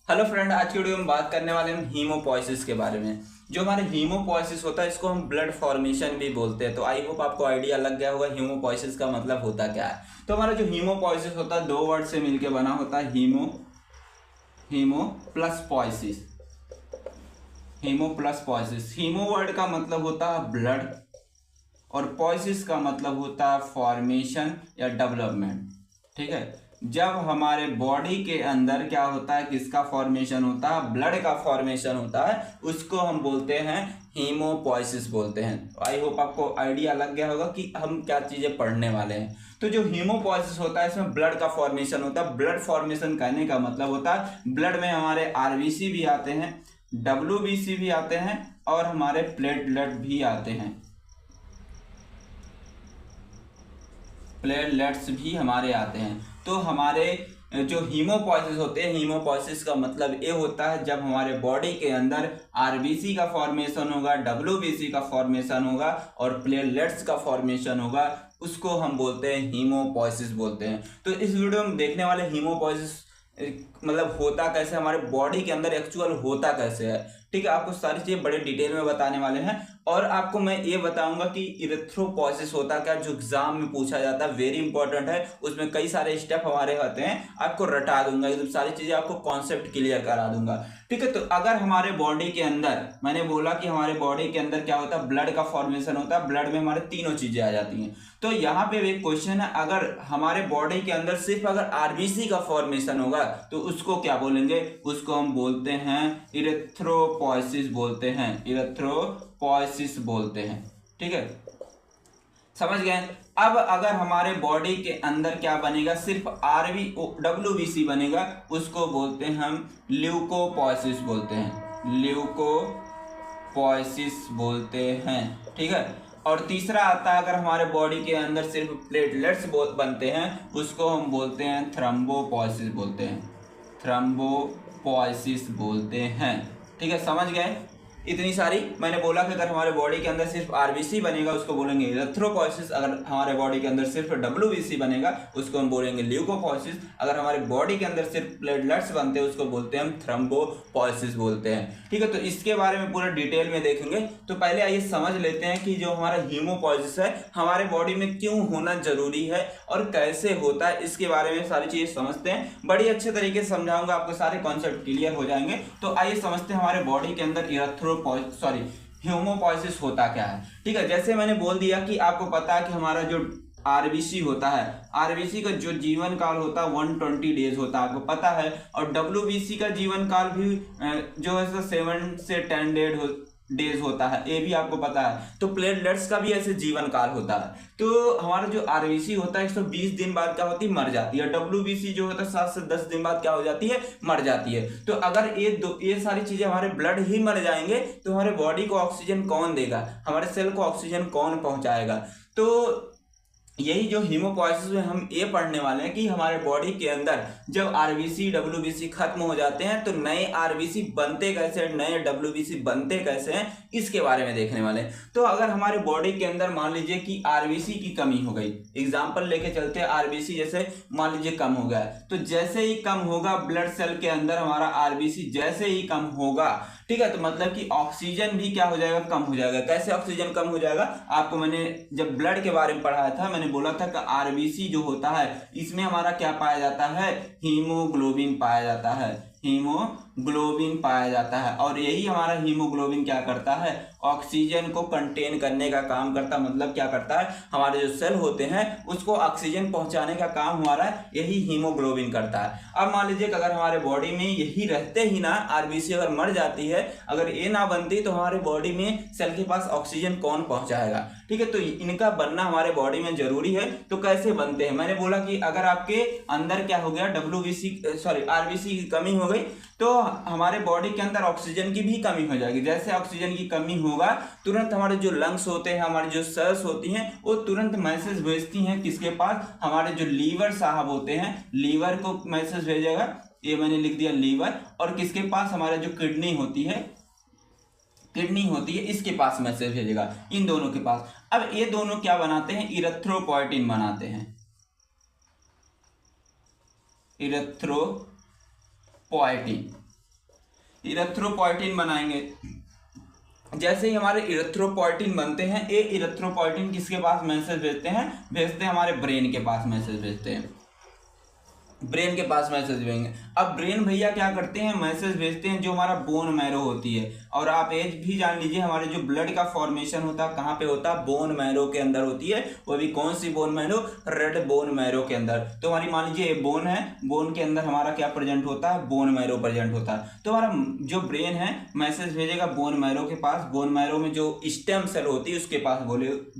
Hello friend, आज की video में बात करने वाले हम हीमोपोइसिस के बारे में। जो हमारे हीमोपोइसिस होता है इसको हम ब्लड फॉर्मेशन भी बोलते हैं। तो आई होप आपको आइडिया लग गया होगा हीमोपोइसिस का मतलब होता क्या है। तो हमारा जो हीमोपोइसिस होता है दो वर्ड से मिलकर बना होता है, haemo plus poiesis. Haemo plus poiesis, haemo word का मतलब होता है ब्लड और पोइसिस का मतलब होता है फॉर्मेशन या डेवलपमेंट। ठीक है, जब हमारे बॉडी के अंदर क्या होता है, किसका फॉर्मेशन होता है, ब्लड का फॉर्मेशन होता है, उसको हम बोलते हैं हीमोपोइसिस बोलते हैं। आई होप आपको आइडिया लग गया होगा कि हम क्या चीजें पढ़ने वाले हैं। तो जो हीमोपोइसिस होता है इसमें ब्लड का फॉर्मेशन होता है। ब्लड फॉर्मेशन कहने का मतलब होता है ब्लड में हमारे आरबीसी भी आते हैं, डब्ल्यूबीसी भी आते हैं और हमारे प्लेटलेट भी आते हैं। प्लेटलेट्स भी हमारे आते हैं। तो हमारे जो हीमोपोइसिस होते हैं, हीमोपोइसिस का मतलब ये होता है जब हमारे बॉडी के अंदर आरबीसी का फॉर्मेशन होगा, डब्ल्यूबीसी का फॉर्मेशन होगा और प्लेटलेट्स का फॉर्मेशन होगा, उसको हम बोलते हैं हीमोपोइसिस बोलते हैं। तो इस वीडियो में देखने वाले हीमोपोइसिस मतलब होता कैसे, हमारे बॉडी के अंदर एक्चुअल होता कैसे है। ठीक है, आपको सारी चीजें बड़े डिटेल में बताने वाले हैं और आपको मैं ये बताऊंगा कि इरेथ्रोपोइसिस होता क्या, जो एग्जाम में पूछा जाता है, वेरी इंपॉर्टेंट है। उसमें कई सारे स्टेप हमारे होते हैं, आपको रटा दूंगा, एकदम सारी चीजें आपको कॉन्सेप्ट क्लियर करा दूंगा। ठीक है, तो अगर हमारे बॉडी के अंदर, मैंने बोला कि हमारे बॉडी के अंदर क्या होता है, ब्लड का फॉर्मेशन होता है, ब्लड में हमारे तीनों चीजें आ जाती हैं। तो यहाँ पे एक क्वेश्चन है, अगर हमारे बॉडी के अंदर सिर्फ अगर आरबीसी का फॉर्मेशन होगा तो उसको क्या बोलेंगे, उसको हम बोलते हैं इरेथ्रोपोइसिस बोलते हैं, इरेथ्रोपोइसिस बोलते हैं। ठीक है, समझ गए। अब अगर हमारे बॉडी के अंदर क्या बनेगा, सिर्फ डब्ल्यूबीसी बनेगा, उसको बोलते हैं हम ल्यूकोपोइसिस बोलते हैं, ल्यूकोपोइसिस बोलते हैं। ठीक है, और तीसरा आता है अगर हमारे बॉडी के अंदर सिर्फ प्लेटलेट्स बनते हैं, उसको हम बोलते हैं थ्रम्बोपोइसिस बोलते हैं, थ्रम्बोपोइसिस बोलते हैं। ठीक है, समझ गए। इतनी सारी मैंने बोला कि अगर हमारे बॉडी के अंदर सिर्फ आरबीसी बनेगा उसको बोलेंगे इरेथ्रोपोइसिस, अगर हमारे बॉडी के अंदर सिर्फ डब्ल्यूबीसी बनेगा उसको हम बोलेंगे ल्यूकोपोइसिस, अगर हमारे बॉडी के अंदर सिर्फ प्लेटलेट्स बनते हैं उसको बोलते हैं हम थ्रम्बोपोइसिस बोलते हैं। ठीक है, तो इसके बारे में पूरा डिटेल में देखेंगे। तो पहले आइए समझ लेते हैं कि जो हमारा हीमोपोइसिस है हमारे बॉडी में क्यों होना जरूरी है और कैसे होता है, इसके बारे में सारी चीजें समझते हैं। बड़ी अच्छे तरीके से समझाऊंगा, आपको सारे कॉन्सेप्ट क्लियर हो जाएंगे। तो आइए समझते हैं हमारे बॉडी के अंदर हीमोपोइसिस होता क्या है। ठीक है, जैसे मैंने बोल दिया कि आपको पता है कि हमारा जो आरबीसी होता है, आरबीसी का जो जीवन काल होता है 120 डेज होता है, आपको पता है। और डब्ल्यूबीसी का जीवन काल भी जो है 7 से 10 डेज होता है, ये भी आपको पता है। तो प्लेटलेट्स का भी ऐसे जीवन काल होता है। तो हमारा जो आरबीसी होता है 120 दिन बाद क्या होती है, मर जाती है। डब्ल्यूबीसी जो होता है 7 से 10 दिन बाद क्या हो जाती है, मर जाती है। तो अगर ये सारी चीजें हमारे ब्लड ही मर जाएंगे तो हमारे बॉडी को ऑक्सीजन कौन देगा, हमारे सेल को ऑक्सीजन कौन पहुंचाएगा। तो यही जो हीमोपोइसिस में हम ये पढ़ने वाले हैं कि हमारे बॉडी के अंदर जब आरबीसी डब्ल्यूबीसी खत्म हो जाते हैं तो नए आरबीसी बनते कैसे, नए डब्ल्यूबीसी बनते कैसे हैं, इसके बारे में देखने वाले हैं। तो अगर हमारे बॉडी के अंदर मान लीजिए कि आरबीसी की कमी हो गई, एग्जांपल लेके चलते हैं, आरबीसी जैसे मान लीजिए कम हो गया, तो जैसे ही कम होगा ब्लड सेल के अंदर हमारा आरबीसी जैसे ही कम होगा, ठीक है, तो मतलब कि ऑक्सीजन भी क्या हो जाएगा, कम हो जाएगा। कैसे ऑक्सीजन कम हो जाएगा, आपको मैंने जब ब्लड के बारे में पढ़ाया था, मैंने बोला था कि आरबीसी जो होता है इसमें हमारा क्या पाया जाता है, हीमोग्लोबिन पाया जाता है, हीमोग्लोबिन पाया जाता है। और यही हमारा हीमोग्लोबिन क्या करता है, ऑक्सीजन को कंटेन करने का काम करता है। मतलब क्या करता है, हमारे जो सेल होते हैं उसको ऑक्सीजन पहुंचाने का काम हमारा यही हीमोग्लोबिन करता है। अब मान लीजिए कि अगर हमारे बॉडी में यही रहते ही ना आरबीसी अगर मर जाती है, अगर ये ना बनती तो हमारे बॉडी में सेल के पास ऑक्सीजन कौन पहुंचाएगा। ठीक है, तो इनका बनना हमारे बॉडी में जरूरी है। तो कैसे बनते हैं, मैंने बोला कि अगर आपके अंदर क्या हो गया, आरबीसी की कमी हो गई तो हमारे बॉडी के अंदर ऑक्सीजन की भी कमी हो जाएगी। जैसे ऑक्सीजन की कमी होगा तुरंत हमारे जो लंग्स होते हैं, हमारी जो सेल्स होती हैं, वो तुरंत मैसेज भेजती हैं किसके पास, हमारे जो लीवर साहब होते हैं, लीवर को मैसेज भेजेगा, ये मैंने लिख दिया लीवर। और किसके पास, हमारे जो किडनी होती है, इसके पास मैसेज भेजेगा, इन दोनों के पास। अब ये दोनों क्या बनाते हैं, इरेथ्रोपोइटिन बनाते हैं, इरेथ्रोपोइटिन। इरेथ्रोपोइटिन बनाएंगे। जैसे ही हमारे इरेथ्रोपोइटिन बनते हैं, ये इरेथ्रोपोइटिन किसके पास मैसेज भेजते हैं हमारे ब्रेन के पास मैसेज भेजते हैं, ब्रेन के पास मैसेज भेजेंगे। अब ब्रेन भैया क्या करते हैं, मैसेज भेजते हैं जो हमारा बोन मैरो होती है। और आप एज भी जान लीजिए, हमारे जो ब्लड का फॉर्मेशन होता है कहाँ पे होता है, बोन मैरो के अंदर होती है। वो भी कौन सी bone marrow, red bone marrow के अंदर। तो हमारी मान लीजिए ये बोन है, बोन के अंदर हमारा क्या प्रेजेंट होता है, बोन मैरो प्रेजेंट होता है। तो हमारा जो ब्रेन है मैसेज भेजेगा बोन मैरो के पास, बोन मैरो में जो स्टेम सेल होती है उसके पास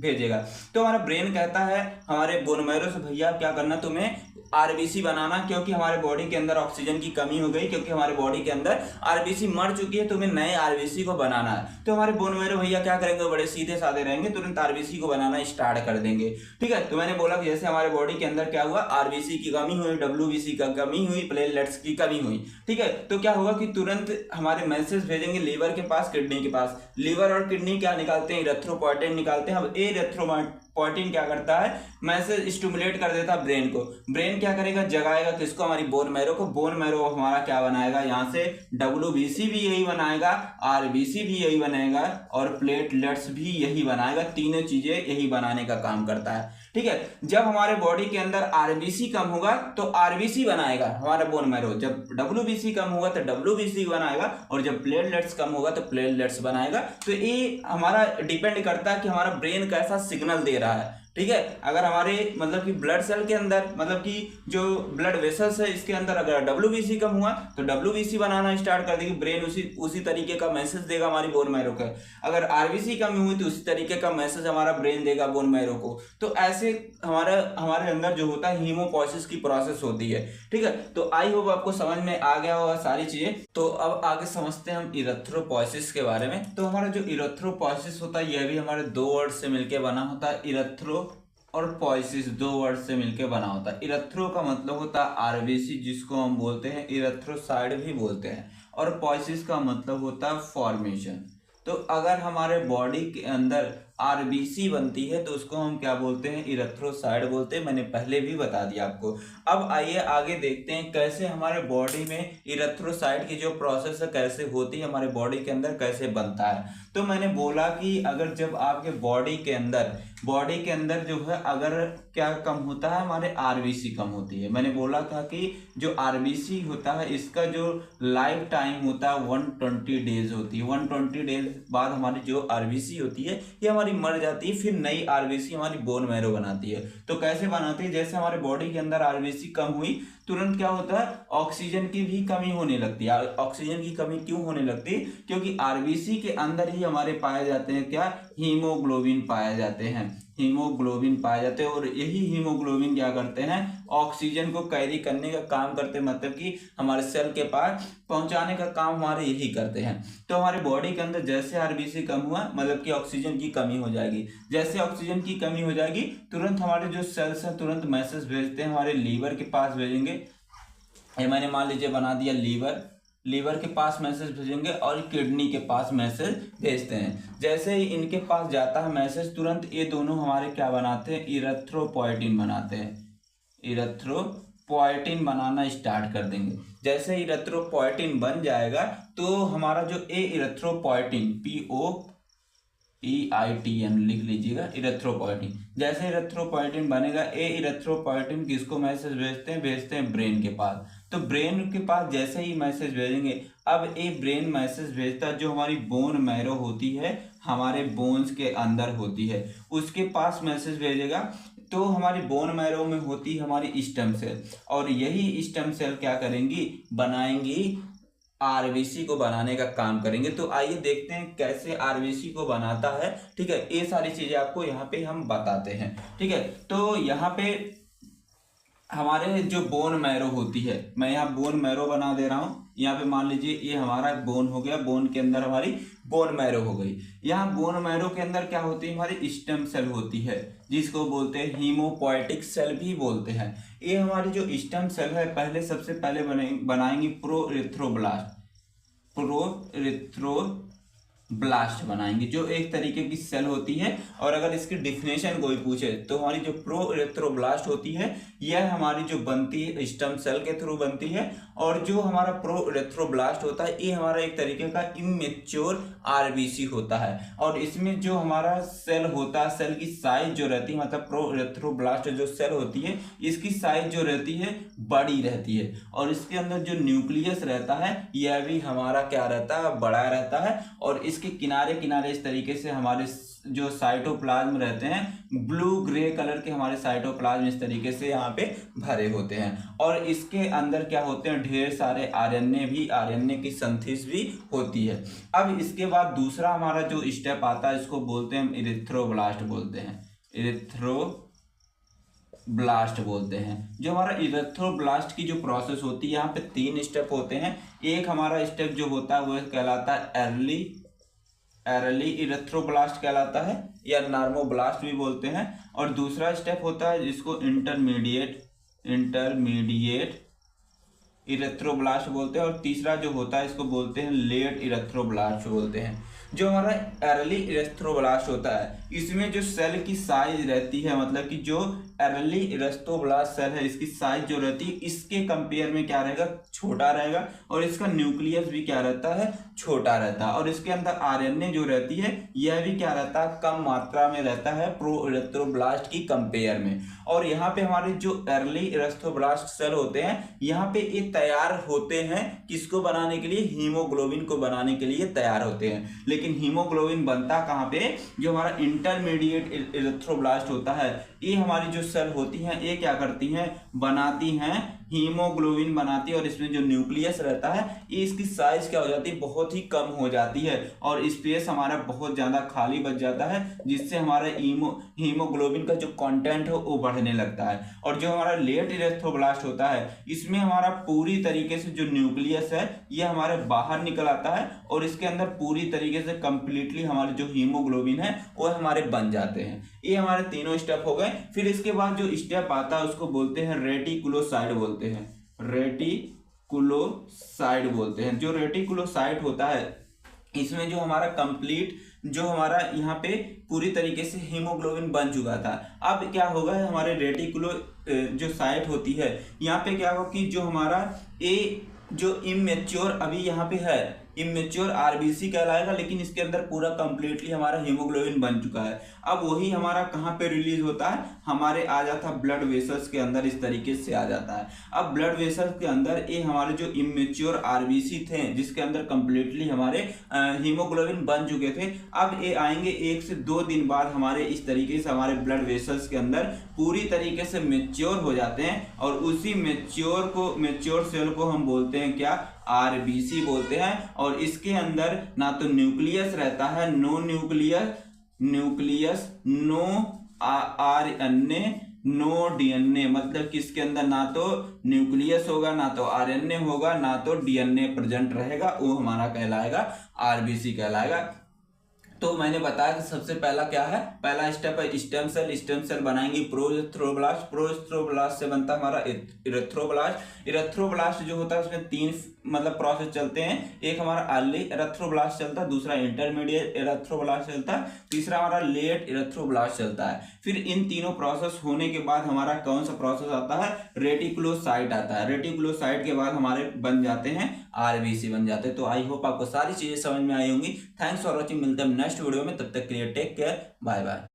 भेजेगा। तो हमारा ब्रेन कहता है हमारे बोन मैरो से, भैया क्या करना, तुम्हें आरबीसी बनाना, क्योंकि हमारे बॉडी के अंदर ऑक्सीजन की कमी हो गई, क्योंकि हमारे बॉडी के अंदर आरबीसी मर चुकी है, तुम्हें नए आरबीसी को बनाना है। तो हमारे बोन मैरो भैया क्या करेंगे, बड़े सीधे साधे रहेंगे, तुरंत आरबीसी को बनाना स्टार्ट कर देंगे। ठीक है, तो मैंने बोला कि जैसे हमारे बॉडी के अंदर क्या हुआ, आरबीसी की कमी हुई, डब्ल्यूबीसी का कमी हुई, प्लेटलेट्स की कमी हुई। ठीक है, तो क्या होगा कि तुरंत हमारे मैसेज भेजेंगे लीवर के पास, किडनी के पास। लीवर और किडनी क्या निकालते हैं, इरेथ्रोपोइटिन निकालते हैं। अब इरेथ्रोपोइटिन क्या करता है, मैसेज स्टिमुलेट कर देता है ब्रेन को। ब्रेन क्या करेगा, जगाएगा किसको, हमारी बोन मैरो को। बोन मैरो हमारा क्या बनाएगा, यहाँ से डब्ल्यूबीसी भी यही बनाएगा, आरबीसी भी यही बनाएगा और प्लेटलेट्स भी यही बनाएगा। तीनों चीजें यही बनाने का काम करता है। ठीक है, जब हमारे बॉडी के अंदर आरबीसी कम होगा तो आरबीसी बनाएगा हमारा बोन मैरो, जब डब्ल्यूबीसी कम होगा तो डब्ल्यूबीसी बनाएगा, और जब प्लेटलेट्स कम होगा तो प्लेटलेट्स बनाएगा। तो ये हमारा डिपेंड करता है कि हमारा ब्रेन कैसा सिग्नल दे रहा है। ठीक है, अगर हमारे मतलब कि ब्लड सेल के अंदर, मतलब कि जो ब्लड वेसल्स है इसके अंदर अगर डब्ल्यूबीसी कम हुआ तो डब्ल्यूबीसी बनाना स्टार्ट कर देगी ब्रेन, उसी तरीके का मैसेज देगा हमारी बोन मैरो को। अगर आरबीसी कम हुई तो उसी तरीके का मैसेज हमारा ब्रेन देगा बोन मैरो को। तो ऐसे हमारे अंदर जो होता है हीमोपोइसिस की प्रोसेस होती है। ठीक है, तो आई होप आपको समझ में आ गया होगा सारी चीजें। तो अब आगे समझते हैं हम इरेथ्रोपोइसिस के बारे में। तो हमारा जो इरेथ्रोपोइसिस होता है यह भी हमारे दो वर्ड से मिलकर बना होता है। इरेथ्रो और पोइसिस दो वर्ड से मिलकर बना होता है। इरेथ्रो का मतलब होता है आरबीसी, जिसको हम बोलते हैं इरेथ्रोसाइड भी बोलते हैं, और पोइसिस का मतलब होता है फॉर्मेशन। तो अगर हमारे बॉडी के अंदर आरबीसी बनती है तो उसको हम क्या बोलते हैं, इरेथ्रोसाइड बोलते हैं। मैंने पहले भी बता दिया आपको। अब आइए आगे देखते हैं कैसे हमारे बॉडी में इरेथ्रोसाइड की जो प्रोसेस है कैसे होती है, हमारे बॉडी के अंदर कैसे बनता है। तो मैंने बोला कि अगर जब आपके बॉडी के अंदर जो है अगर क्या कम होता है, हमारे आरबीसी कम होती है। मैंने बोला था कि जो आरबीसी होता है इसका जो लाइफ टाइम होता है 120 डेज होती है। 120 डेज बाद हमारी जो आरबीसी होती है ये हमारी मर जाती है, फिर नई आरबीसी हमारी बोन मैरो बनाती है। तो कैसे बनाती है, जैसे हमारे बॉडी के अंदर आरबीसी कम हुई तुरंत क्या होता है, ऑक्सीजन की भी कमी होने लगती है। ऑक्सीजन की कमी क्यों होने लगती है, क्योंकि आरबीसी के अंदर ही हमारे पाए जाते हैं क्या, हीमोग्लोबिन पाए जाते हैं। हीमोग्लोबिन पाए जाते हैं और यही हीमोग्लोबिन क्या करते हैं, ऑक्सीजन को कैरी करने का काम करते हैं, मतलब कि हमारे सेल के पास पहुंचाने का काम हमारे यही करते हैं। तो हमारे बॉडी के अंदर जैसे आरबीसी कम हुआ मतलब कि ऑक्सीजन की कमी हो जाएगी। जैसे ऑक्सीजन की कमी हो जाएगी तुरंत हमारे जो सेल्स हैं तुरंत मैसेज भेजते हैं, हमारे लीवर के पास भेजेंगे। ये मैंने मान लीजिए बना दिया लीवर के पास मैसेज भेजेंगे और किडनी के पास मैसेज भेजते हैं। जैसे ही इनके पास जाता है मैसेज तुरंत ये दोनों हमारे क्या बनाते हैं, इरेथ्रोपोइटिन बनाते हैं। इरेथ्रोपोइटिन बनाना स्टार्ट कर देंगे। जैसे इरेथ्रोपोइटिन बन जाएगा तो हमारा जो इरेथ्रोपोइटिन POEITN लिख लीजिएगा, इरेथ्रोपोइटिन। जैसे इरेथ्रोपोइटिन बनेगा, इरेथ्रोपोइटिन किसको मैसेज भेजते हैं ब्रेन के पास। तो ब्रेन के पास जैसे ही मैसेज भेजेंगे, अब ये ब्रेन मैसेज भेजता है जो हमारी बोन मैरो होती है, हमारे बोन्स के अंदर होती है, उसके पास मैसेज भेजेगा। तो हमारी बोन मैरो में होती है हमारी स्टेम सेल, और यही स्टेम सेल क्या करेंगी, बनाएंगी, आरबीसी को बनाने का काम करेंगे। तो आइए देखते हैं कैसे आरबीसी को बनाता है। ठीक है, ये सारी चीजें आपको यहाँ पे हम बताते हैं। ठीक है, तो यहाँ पे हमारे जो बोन मैरो होती है, मैं यहाँ बोन मैरो बना दे रहा हूँ। यहाँ पे मान लीजिए ये हमारा बोन हो गया, बोन के अंदर हमारी बोन मैरो हो गई। यहाँ बोन मैरो के अंदर क्या होती है, हमारी स्टेम सेल होती है, जिसको बोलते हैं हीमोपोइटिक सेल भी बोलते हैं। ये हमारी जो स्टेम सेल है पहले सबसे पहले बनाएंगे प्रोइरेथ्रोब्लास्ट बनाएंगे, जो एक तरीके की सेल होती है। और अगर इसकी डिफिनेशन कोई पूछे तो हमारी जो प्रोइरेथ्रोब्लास्ट होती है यह हमारी जो बनती है स्टेम सेल के थ्रू बनती है, और जो हमारा प्रोइरेथ्रोब्लास्ट होता है ये हमारा एक तरीके का इमेच्योर आरबीसी होता है। और इसमें जो हमारा सेल होता है, सेल की साइज जो रहती है, मतलब प्रोइरेथ्रोब्लास्ट जो सेल होती है इसकी साइज जो रहती है बड़ी रहती है, और इसके अंदर जो न्यूक्लियस रहता है यह भी हमारा क्या रहता है, बड़ा रहता है। और इसके किनारे किनारे इस तरीके से हमारे जो साइटोप्लाज्म रहते हैं ब्लू ग्रे कलर के हमारे साइटोप्लाज्म इस तरीके से यहाँ पे भरे होते हैं। और इसके अंदर क्या होते हैं, ढेर सारे आरएनए की संथिस भी होती है। अब इसके बाद दूसरा हमारा जो स्टेप आता है इसको बोलते हैं इरिथ्रोब्लास्ट बोलते हैं, इरिथ्रोब्लास्ट बोलते हैं। जो हमारा इरिथ्रोब्लास्ट की जो प्रोसेस होती है यहाँ पे 3 स्टेप होते हैं। एक हमारा स्टेप जो होता है वो कहलाता है एर्ली इरिथ्रोब्लास्ट कहलाता है या नॉर्मोब्लास्ट भी बोलते हैं। और दूसरा स्टेप होता है जिसको इंटरमीडिएट इरिथ्रोब्लास्ट बोलते हैं। और तीसरा जो होता है इसको बोलते हैं लेट इरिथ्रोब्लास्ट बोलते हैं। जो हमारा अर्ली इरिथ्रोब्लास्ट होता है इसमें जो सेल की साइज रहती है, मतलब कि जो अर्ली इरिथ्रोब्लास्ट सेल है इसकी साइज जो रहती है इसके कंपेयर में क्या रहेगा, छोटा रहेगा। और इसका न्यूक्लियस भी क्या रहता है, छोटा रहता है। और इसके अंदर आरएनए जो रहती है यह भी क्या रहता है, कम मात्रा में रहता है प्रोइरेथ्रोब्लास्ट की कंपेयर में। और यहाँ पे हमारे जो अर्ली इरिथ्रोब्लास्ट सेल होते हैं यहाँ पे ये तैयार होते हैं किसको बनाने के लिए, हीमोग्लोबिन को बनाने के लिए तैयार होते हैं। लेकिन हीमोग्लोबिन बनता कहाँ पे, जो हमारा इंटरमीडिएट इरिथ्रोब्लास्ट होता है ये हमारी जो सेल होती हैं ये क्या करती हैं, बनाती हैं हीमोग्लोबिन बनाती है। और इसमें जो न्यूक्लियस रहता है ये इसकी साइज क्या हो जाती है, बहुत ही कम हो जाती है। और स्पेस हमारा बहुत ज़्यादा खाली बच जाता है जिससे हमारा हीमोग्लोबिन का जो कंटेंट है वो बढ़ने लगता है। और जो हमारा लेट इरिथ्रोब्लास्ट होता है इसमें हमारा पूरी तरीके से जो न्यूक्लियस है ये हमारे बाहर निकल आता है और इसके अंदर पूरी तरीके से कंप्लीटली हमारे जो हीमोग्लोबिन है वो हमारे बन जाते हैं। ये हमारे तीनों स्टेप हो गए। फिर इसके बाद जो स्टेप आता है उसको बोलते हैं रेटिकुलोसाइट बोलते हैं, रेटिकुलोसाइट बोलते हैं। जो रेटिकुलोसाइट होता है इसमें जो हमारा कंप्लीट जो हमारा यहाँ पे पूरी तरीके से हीमोग्लोबिन बन चुका था। अब क्या होगा, हमारे रेटिकुलो जो साइट होती है यहाँ पे क्या होगा कि जो हमारा ए जो इमेच्योर अभी यहाँ पे है इमेच्योर आरबीसी कहलाएगा, लेकिन इसके अंदर पूरा कंप्लीटली हमारा हीमोग्लोबिन बन चुका है। अब वही हमारा कहाँ पे रिलीज होता है, हमारे आ जाता है ब्लड वेसल्स के अंदर, इस तरीके से आ जाता है। अब ब्लड वेसल्स के अंदर ये हमारे जो इमेच्योर आरबीसी थे जिसके अंदर कंप्लीटली हमारे हीमोग्लोबिन बन चुके थे, अब ये आएंगे 1 से 2 दिन बाद हमारे इस तरीके से हमारे ब्लड वेसल्स के अंदर पूरी तरीके से मेच्योर हो जाते हैं। और उसी मेच्योर सेल को हम बोलते हैं क्या, आरबीसी बोलते हैं। और इसके अंदर ना तो न्यूक्लियस रहता है, नो आरएनए नो डीएनए, मतलब कि इसके अंदर ना तो न्यूक्लियस होगा, ना तो आरएनए होगा, ना तो डीएनए प्रेजेंट रहेगा, वो हमारा कहलाएगा आरबीसी कहलाएगा। तो मैंने बताया कि सबसे पहला क्या है, पहला स्टेप है स्टेम सेल बनाएंगे प्रोइरेथ्रोब्लास्ट से बनता है हमारा इरिथ्रोब्लास्ट जो होता है उसमें 3 मतलब प्रोसेस चलते हैं। एक हमारा अर्ली इरिथ्रोब्लास्ट चलता है, दूसरा इंटरमीडिएट इरिथ्रोब्लास्ट चलता है, तीसरा हमारा लेट इरिथ्रोब्लास्ट चलता है। फिर इन तीनों प्रोसेस होने के बाद हमारा कौन सा प्रोसेस आता है, रेटिकुलोसाइट आता है। रेटिकुलोसाइट के बाद हमारे बन जाते हैं आरबीसी बन जाते हैं। तो आई होप आपको सारी चीजें समझ में आई होंगी। थैंक्स फॉर वॉचिंग, मिलते हैं नेक्स्ट वीडियो में, तब तक के लिए टेक केयर, बाय बाय।